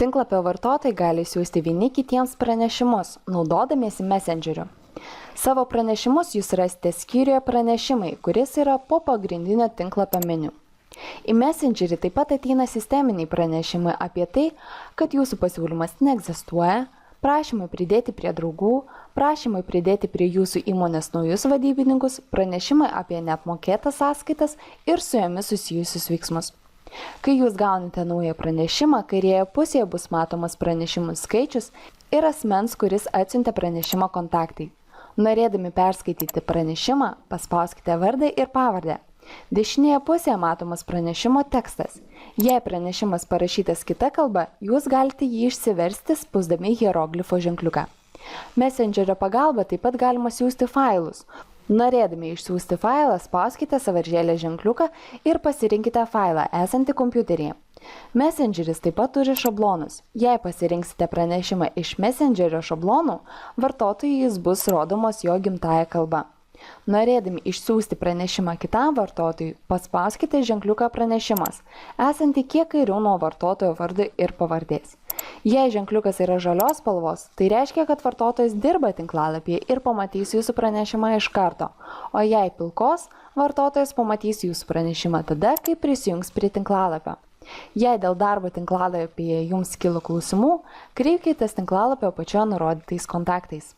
Tinklapio vartotojai gali siųsti vieni kitiems pranešimus, naudodamiesi Messengeriu. Savo pranešimus jūs rasite skyriuje Pranešimai, kuris yra po pagrindinio tinklapio meniu. Į Messengerį taip pat ateina sisteminiai pranešimai apie tai, kad jūsų pasiūlymas neegzistuoja, prašymai pridėti prie draugų, prašymai pridėti prie jūsų įmonės naujus vadybininkus, pranešimai apie neapmokėtas sąskaitas ir su jomis susijusius veiksmus. Kai jūs gaunate naują pranešimą, kairėje pusėje bus matomas pranešimų skaičius ir asmens, kuris atsiuntė pranešimą kontaktai. Norėdami perskaityti pranešimą, paspauskite vardą ir pavardę. Dešinėje pusėje matomas pranešimo tekstas. Jei pranešimas parašytas kita kalba, jūs galite jį išsiversti spausdami hieroglifo ženkliuką. Messengerio pagalba taip pat galima siųsti failus. Norėdami išsiųsti failą, spauskite sąvaržėlę ženkliuką ir pasirinkite failą esantį kompiuteryje. Messengeris taip pat turi šablonus. Jei pasirinksite pranešimą iš Messengerio šablonų, vartotojui jis bus rodomos jo gimtąja kalba. Norėdami išsiųsti pranešimą kitam vartotojui, paspauskite ženkliuką Pranešimas, esantį kiek kairiau nuo vartotojo vardo ir pavardės. Jei ženkliukas yra žalios spalvos, tai reiškia, kad vartotojas dirba tinklalapyje ir pamatys jūsų pranešimą iš karto, o jei pilkos, vartotojas pamatys jūsų pranešimą tada, kai prisijungs prie tinklalapio. Jei dėl darbo tinklalapyje jums kilo klausimų, kreipkitės tinklalapio apačioje nurodytais kontaktais.